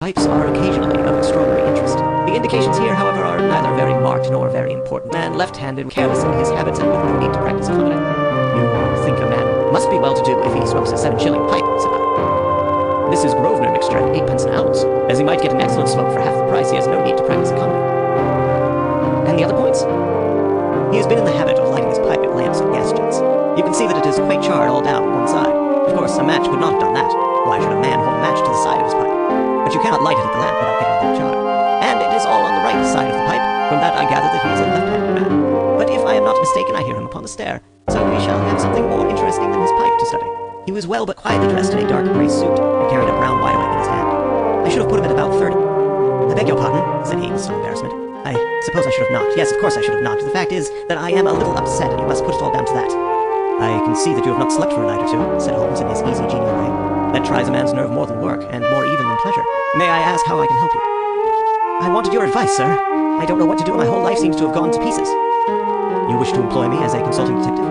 Pipes are occasionally of extraordinary interest. The indications here, however, are neither very marked nor very important. Man, left-handed, careless in his habits, and with no need to practice comedy. You think a man must be well-to-do if he smokes a 7-shilling pipe, said I. This is Grosvenor mixture at 8 pence an ounce. As he might get an excellent smoke for half the price, he has no need to practice economy. And the other points? He has been in the habit of lighting his pipe at lamps and gas jets. You can see that it is quite charred all down one side. Of course, a match could not have done that. Why should a man hold a match to the side of his pipe? But you cannot light it at the lamp without getting all charred. And it is all on the right side of the pipe. From that I gather that he is a left-handed man. But if I am not mistaken, I hear him upon the stair. So we shall have something more interesting than his pipe to study. He was well but quietly dressed in a dark grey suit, and carried a brown wide-awake in his hand. I should have put him at about 30. I beg your pardon, said he with some embarrassment. I suppose I should have knocked. Yes, of course I should have knocked. The fact is that I am a little upset, and you must put it all down to that. I can see that you have not slept for a night or two, said Holmes in his easy, genial way. That tries a man's nerve more than work, and more even than pleasure. May I ask how I can help you? I wanted your advice, sir. I don't know what to do. My whole life seems to have gone to pieces. You wish to employ me as a consulting detective?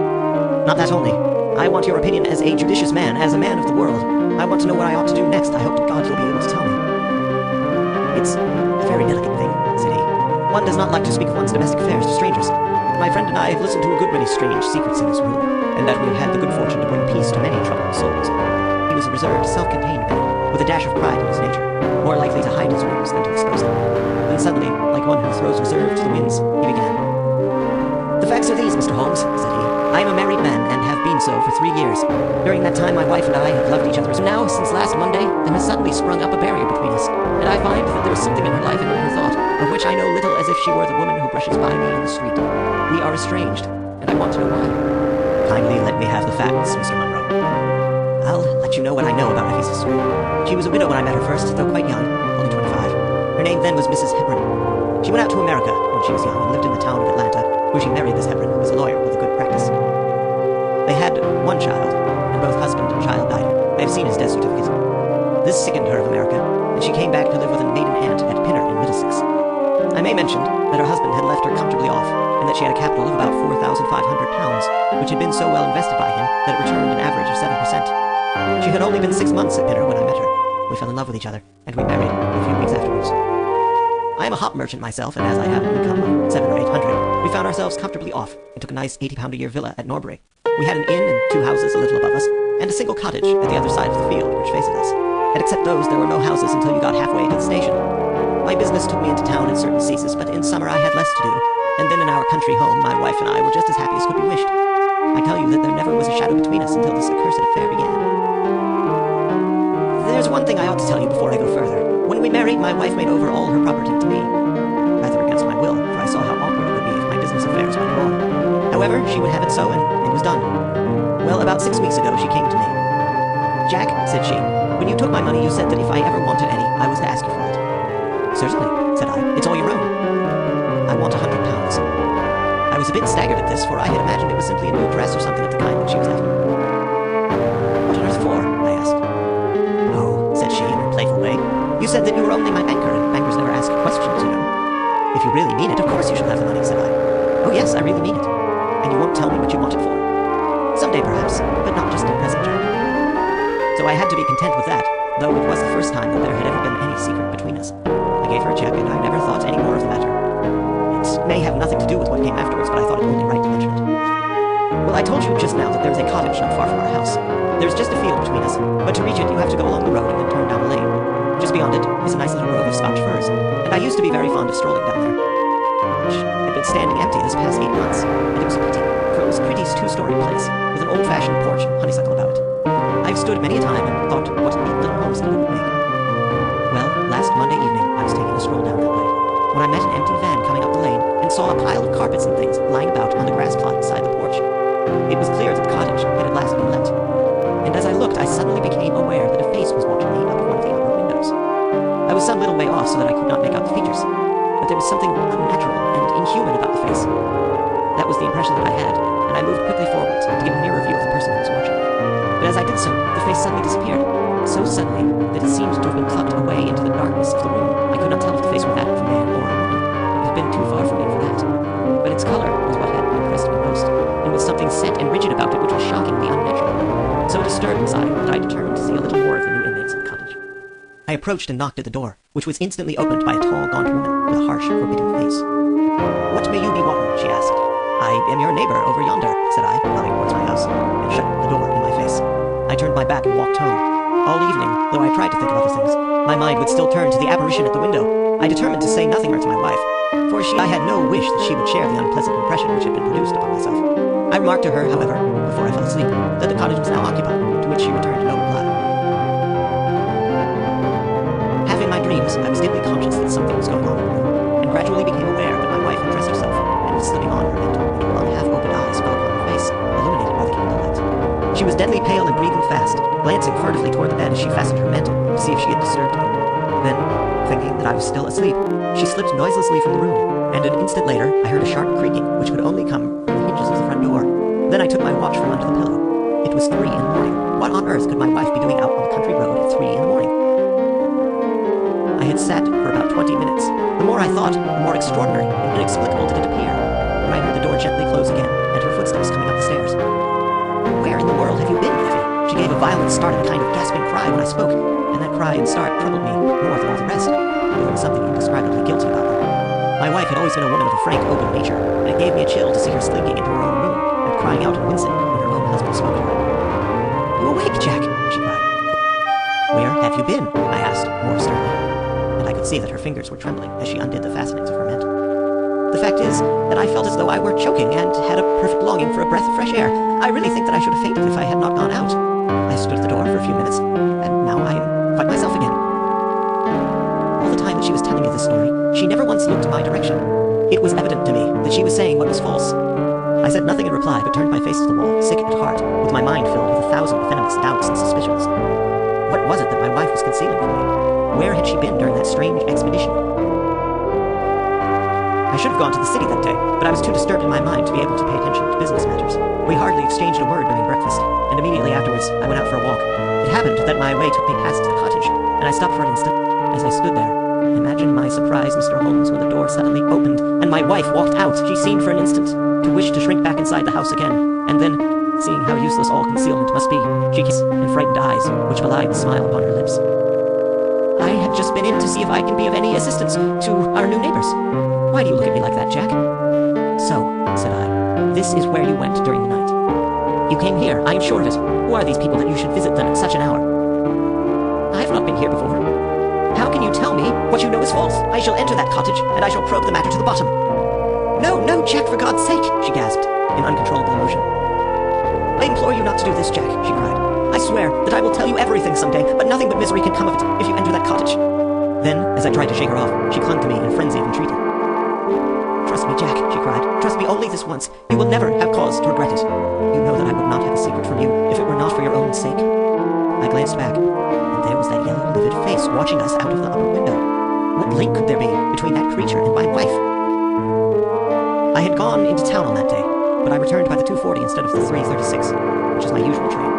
Not that only. I want your opinion as a judicious man, as a man of the world. I want to know what I ought to do next. I hope to God you'll be able to tell me. It's a very delicate thing, said he. One does not like to speak of one's domestic affairs to strangers. My friend and I have listened to a good many strange secrets in this room, and that we have had the good fortune to bring peace to many troubled souls. He was a reserved, self-contained man, with a dash of pride in his nature, more likely to hide his wounds than to expose them. Then suddenly, like one who throws reserve to the winds, he began. The facts are these, Mr. Holmes, said he. I am a married man, and have been so for 3 years. During that time, my wife and I have loved each other. So now, since last Monday, there has suddenly sprung up a barrier between us, and I find that there is something in her life and in her thought, of which I know little as if she were the woman who brushes by me in the street. We are estranged, and I want to know why. Kindly let me have the facts, Mr. Munro. I'll let you know what I know about Effie's history. She was a widow when I met her first, though quite young, only 25. Her name then was Mrs. Hebron. She went out to America when she was young and lived in the town of Atlanta, where she married this Hebron, who was a lawyer with a good practice. They had one child, and both husband and child died. I have seen his death certificate. This sickened her of America, and she came back to live with a maiden aunt at Pinner in Middlesex. I may mention that her husband had left her comfortably off, and that she had a capital of about £4,500, which had been so well invested by him that it returned an average of 7%. She had only been 6 months at Pinner when I met her. We fell in love with each other, and we married a few weeks afterwards. I am a hop merchant myself, and as I have an income of 700 or 800, we found ourselves comfortably off, and took a nice £80-a-year villa at Norbury. We had an inn and 2 houses a little above us, and a single cottage at the other side of the field which faces us. And except those, there were no houses until you got halfway to the station. My business took me into town in certain seasons, but in summer I had less to do, and then in our country home, my wife and I were just as happy as could be wished. I tell you that there never was a shadow between us until this accursed affair began. There's one thing I ought to tell you before I go further. When we married, my wife made over all her property to me, rather against my will, for I saw how awkward it would be if my business affairs went wrong. However, she would have it so, and it was done. Well, about 6 weeks ago, she came to me. Jack, said she, when you took my money, you said that if I ever wanted any, I was to ask you for it. Certainly, said I. It's all your own. I want £100. I was a bit staggered at this, for I had imagined it was simply a new dress or something of the kind that she was after. What on earth for? I asked. Oh, said she in her playful way. You said that you were only my banker, and bankers never ask questions, you know. If you really mean it, of course you shall have the money, said I. Oh yes, I really mean it. And you won't tell me what you want it for? Someday perhaps, but not just at present, Jack. So I had to be content with that, though it was the first time that there had ever been any secret between us. I gave her a check, and I never thought any more of the matter. It may have nothing to do with what came afterwards, but I thought it only right to mention it. Well, I told you just now that there is a cottage not far from our house. There's just a field between us, but to reach it you have to go along the road and then turn down a lane. Just beyond it is a nice little grove of Scotch firs, and I used to be very fond of strolling down there. Which had been standing empty this past 8 months, and it was a pity, for it was a pretty 2-story place, with an old-fashioned porch and honeysuckle about it. I've stood many a time and thought what a neat little homestead it would make. Well, last Monday evening I was taking a stroll down that way, when I met an empty van coming up the lane, and saw a pile of carpets and things lying about on the grass plot beside the porch. It was clear that the cottage had at last been let, and as I looked I suddenly became aware that a face was watching me out of one of the upper windows. I was some little way off so that I could not make out the features, but there was something unnatural and inhuman about the face. That was the impression that I had, and I moved quickly forward to get a nearer view of the person who was watching. But as I did so, the face suddenly disappeared, so suddenly that it seemed to have been plucked away into the darkness of the room. I could not tell if the face were that of a man or a woman. It had been too far from me for that. But its color was what had impressed me most, and with something set and rigid about it which was shockingly unnatural. So disturbed was I that I determined to see a little more of the new inmates of the cottage. I approached and knocked at the door, which was instantly opened by a tall, gaunt woman with a harsh, forbidding face. "What may you be wanting?" she asked. "I am your neighbor over yonder," said I, nodding towards my house, and shut the door in my face. I turned my back and walked home. All evening, though I tried to think of other things, my mind would still turn to the apparition at the window. I determined to say nothing more to my wife, for I had no wish that she would share the unpleasant impression which had been produced upon myself. I remarked to her, however, before I fell asleep, that the cottage was now occupied, to which she returned no reply. Half in my dreams, I was dimly conscious that something was going on in the room, and gradually became aware that my wife had dressed herself and was slipping on her mantle, and her long half-opened eyes fell upon her face, illuminated by the candlelight. She was deadly pale and breathing fast, glancing furtively toward the bed as she fastened her mantle to see if she had disturbed me. Then, thinking that I was still asleep, she slipped noiselessly from the room, and an instant later I heard a sharp creaking which could only come from the hinges of the front door. Then I took my watch from under the pillow. It was 3 in the morning. What on earth could my wife be doing out on the country road at 3 in the morning? I had sat for about 20 minutes. The more I thought, the more extraordinary and inexplicable did it appear, when I heard the door gently close again, and her footsteps coming up the stairs. "Where in the world have you been, Effie?" She gave a violent start and a kind of gasping cry when I spoke, and that cry and start troubled me more than all the rest. There was something indescribably guilty about her. My wife had always been a woman of a frank, open nature, and it gave me a chill to see her slinking into her own room and crying out and wincing when her own husband spoke to her. "You awake, Jack?" she cried. "Where have you been?" I asked, more sternly, and I could see that her fingers were trembling as she undid the fastenings of her mantle. The fact is that I felt as though I were choking and had a perfect longing for a breath of fresh air. I really think that I should have fainted if I had not gone out. I stood at the door for a few minutes, and now I am quite myself again. All the time that she was telling me this story, she never once looked in my direction. It was evident to me that she was saying what was false. I said nothing in reply, but turned my face to the wall, sick at heart, with my mind filled with 1,000 venomous doubts and suspicions. What was it that my wife was concealing from me? Where had she been during that strange expedition? I should have gone to the city that day, but I was too disturbed in my mind to be able to pay attention to business matters. We hardly exchanged a word during breakfast, and immediately afterwards I went out for a walk. It happened that my way took me past the cottage, and I stopped for an instant. As I stood there, imagine my surprise, Mr. Holmes, when the door suddenly opened, and my wife walked out. She seemed for an instant to wish to shrink back inside the house again, and then, seeing how useless all concealment must be, she kissed and frightened eyes, which belied the smile upon her lips. "I had just been in to see if I can be of any assistance to our new neighbors." "Why do you look at me like that, Jack?" "So," said I, "this is where you went during the night. You came here, I am sure of it. Who are these people that you should visit them at such an hour?" "I have not been here before." "How can you tell me what you know is false? I shall enter that cottage, and I shall probe the matter to the bottom." "No, no, Jack, for God's sake," she gasped, in uncontrollable emotion. "I implore you not to do this, Jack," she cried. "I swear that I will tell you everything someday, but nothing but misery can come of it if you enter that cottage." Then, as I tried to shake her off, she clung to me in a frenzy of entreaty. "Trust me, Jack," she cried. "Trust me only this once. You will never have cause to regret it. You know that I would not have a secret from you if it were not for your own sake." I glanced back, and there was that yellow, livid face watching us out of the upper window. What link could there be between that creature and my wife? I had gone into town on that day, but I returned by the 2:40 instead of the 3:36, which is my usual train.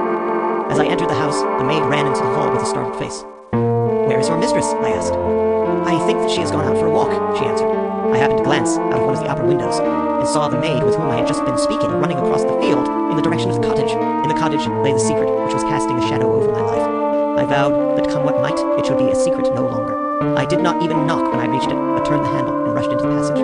As I entered the house, the maid ran into the hall with a startled face. "Where is your mistress?" I asked. "I think that she has gone out for a walk," she answered. I happened to glance out of one of the upper windows, and saw the maid with whom I had just been speaking running across the field in the direction of the cottage. In the cottage lay the secret which was casting a shadow over my life. I vowed that come what might, it should be a secret no longer. I did not even knock when I reached it, but turned the handle and rushed into the passage.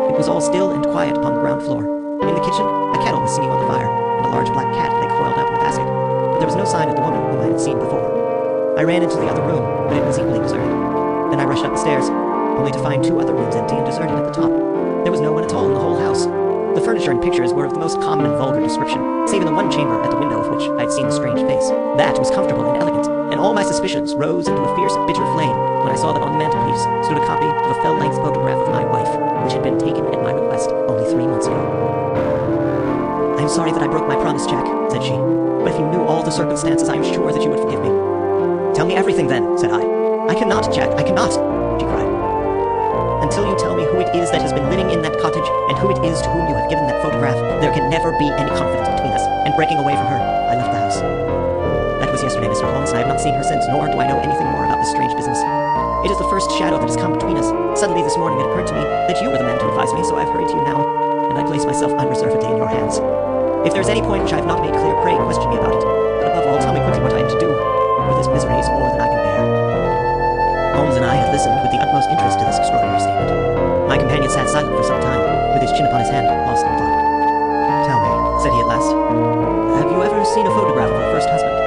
It was all still and quiet upon the ground floor. In the kitchen, a kettle was singing on the fire, and a large black cat lay coiled up in a basket, but there was no sign of the woman whom I had seen before. I ran into the other room, but it was equally deserted. Then I rushed up the stairs, only to find 2 other rooms empty and deserted at the top. There was no one at all in the whole house. The furniture and pictures were of the most common and vulgar description, save in the one chamber at the window of which I had seen the strange face. That was comfortable and elegant, and all my suspicions rose into a fierce, bitter flame when I saw that on the mantelpiece stood a copy of a fell-length photograph of my wife, which had been taken at my request only 3 months ago. "I am sorry that I broke my promise, Jack," said she, "but if you knew all the circumstances, I am sure that you would forgive me." "Tell me everything then," said I. "I cannot, Jack, I cannot," she cried. "Until you tell me who it is that has been living in that cottage, and who it is to whom you have given that photograph, there can never be any confidence between us." And breaking away from her, I left the house. That was yesterday, Mr. Holmes, and I have not seen her since, nor do I know anything more about this strange business. It is the first shadow that has come between us. Suddenly this morning it occurred to me that you were the man to advise me, so I have hurried to you now, and I place myself unreservedly in your hands. If there is any point which I have not made clear, pray question me about it. But above all, tell me quickly what I am to do, for this misery is more than I can bear. Holmes and I had listened with the utmost interest to this extraordinary statement. My companion sat silent for some time, with his chin upon his hand, lost in thought. "Tell me," said he at last, "have you ever seen a photograph of her first husband?"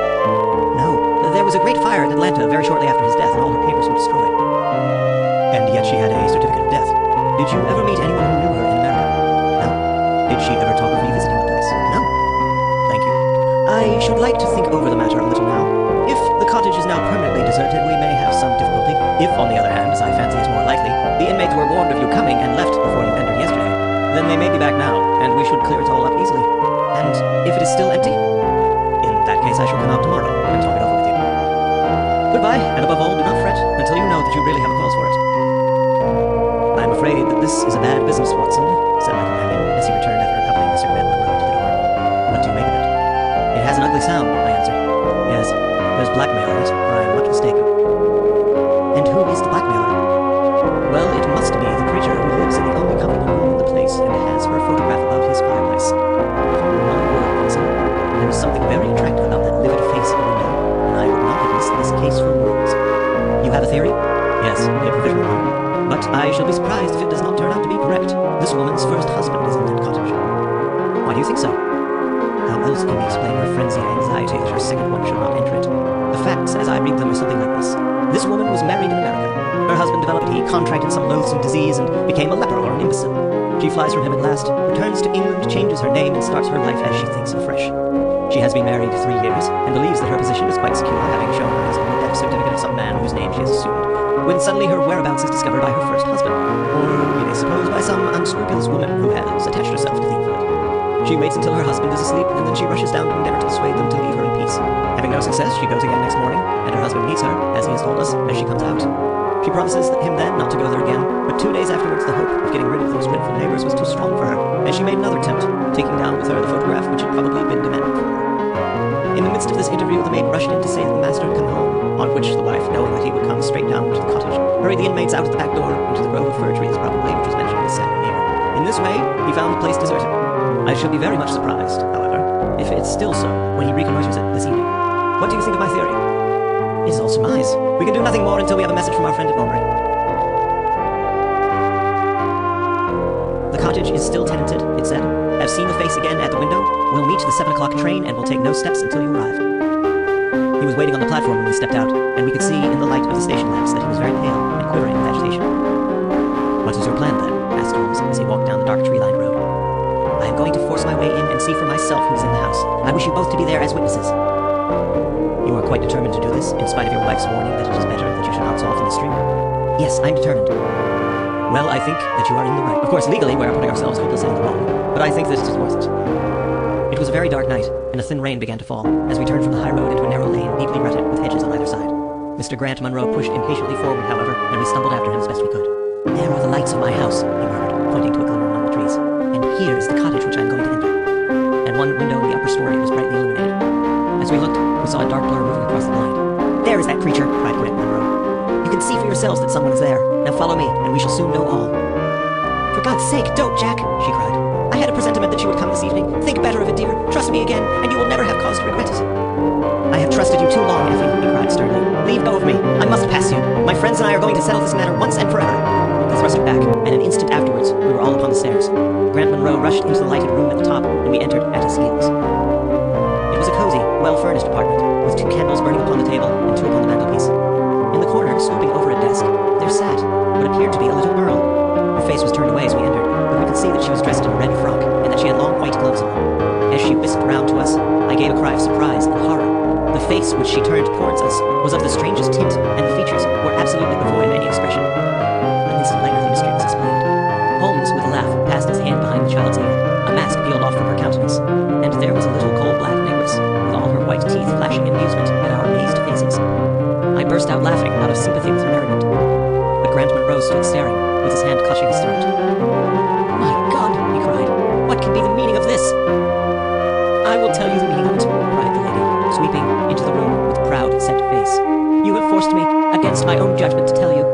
"No. There was a great fire in Atlanta very shortly after his death, and all her papers were destroyed." "And yet she had a certificate of death. Did you ever meet anyone who knew her in America?" "No." "Did she ever talk of revisiting the place?" "No." "Thank you. I should like to think over the matter a little now. If the cottage is now permanently deserted, we may have some difficulty. If, on the other hand, as I fancy is more likely, the inmates were warned of you coming and left before you entered yesterday, then they may be back now, and we should clear it all up easily. And if it is still empty, in that case I shall come out tomorrow and talk it over with you. Goodbye, and above all, do not fret until you know that you really have a cause for it." "I'm afraid that this is a bad business, Watson," said my companion, as he returned after accompanying Mr. Grant Monroe to the door. "What do you make of it?" "It has an ugly sound," I answered. "Yes, there's blackmail in it, or I am much mistaken." "And who is the blackmailer?" "Well, it must be the creature who lives in the only comfortable room in the place and has her photograph above his fireplace. Upon my word, Watson, there is something very attractive about that livid face in the window, and I would not have missed this case for worlds." "You have a theory?" "Yes, a provisional one. But I shall be surprised if it does not turn out to be correct. This woman's first husband is in that cottage." "Why do you think so?" "How else can we explain her frenzied anxiety that her second one should not enter it? The facts, as I read them, are something like this. This woman was married in America. Her husband developed, he contracted some loathsome disease and became a leper or an imbecile. She flies from him at last, returns to England, changes her name, and starts her life as she thinks afresh. She has been married 3 years, and believes that her position is quite secure, having shown her husband the death certificate of some man whose name she has assumed, when suddenly her whereabouts is discovered by her first husband, or we may suppose by some unscrupulous woman who has attached herself to the invalid. She waits until her husband is asleep, and then she rushes down to endeavor to persuade them to leave her in peace. Having no success, she goes again next morning, and her husband meets her, as he has told us, as she comes out. She promises him then not to go there again, but 2 days afterwards the hope of getting rid of those dreadful neighbors was too strong for her, and she made another attempt, taking down with her the photograph which had probably been demanded from her. In the midst of this interview, the maid rushed in to say that the master had come home, on which the wife, knowing that he would come straight down to the cottage, hurried the inmates out at the back door into the grove of fir trees, probably, which was mentioned in the second year. In this way, he found the place deserted. I shall be very much surprised, however, if it's still so when he reconnoiters it this evening. What do you think of my theory?" "It is all surmise. We can do nothing more until we have a message from our friend at Norbury." "The cottage is still tenanted," it said. "Have seen the face again at the window. We'll meet the 7 o'clock train and will take no steps until you arrive." He was waiting on the platform when we stepped out, and we could see in the light of the station lamps that he was very pale and quivering with agitation. "What is your plan, then?" asked Holmes as he walked down the dark tree-lined road. "I am going to force my way in and see for myself who is in the house. I wish you both to be there as witnesses." "You are quite determined to do this, in spite of your wife's warning that it is better that you should not solve the mystery?" "Yes, I'm determined." "Well, I think that you are in the right. Of course, legally, we are putting ourselves hopelessly in the wrong, but I think that it is worth it." It was a very dark night, and a thin rain began to fall, as we turned from the high road into a narrow lane neatly rutted with hedges on either side. Mr. Grant Monroe pushed impatiently forward, however, and we stumbled after him as best we could. "There are the lights of my house," he murmured, pointing to a glimmer among the trees. "And here is the cottage which I am going to enter." And one window in the upper story was brightly illuminated. As we looked, we saw a dark blur moving across the blind. "There is that creature!" cried Grant Monroe. "You can see for yourselves that someone is there. Now follow me, and we shall soon know all." "For God's sake, don't, Jack!" she cried. "I had a presentiment that you would come this evening. Think better of it, dear. Trust me again, and you will never have cause to regret it." "I have trusted you too long, Effie," he cried sternly. "Leave go of me. I must pass you. My friends and I are going to settle this matter once and forever." He thrust her back, and an instant afterwards we were all upon the stairs. Grant Monroe rushed into the lighted room at the top, and we entered at his heels. It was a cozy, well-furnished apartment, with 2 candles burning upon the table and 2 upon the mantelpiece. In the corner, stooping over a desk, there sat what appeared to be a little girl. Her face was turned away as we entered, but we could see that she was dressed in a red frock, and that she had long white gloves on. As she whisked round to us, I gave a cry of surprise and horror. The face which she turned towards us was of the strangest tint, and the features were absolutely devoid of any expression. An instant later, the mystery was explained. Holmes, with a laugh, passed his hand behind the child's ear. A mask peeled off from her countenance, and there was a little coal-black negress, with all her white teeth flashing in amusement at our amazed faces. I burst out laughing out of sympathy with her merriment, but Grant Monroe stood staring, with his hand clutching his throat. "My God!" he cried. "What can be the meaning of this?" "I will tell you the meaning of it," cried the lady, sweeping into the room with proud, set face. "You have forced me, against my own judgment, to tell you.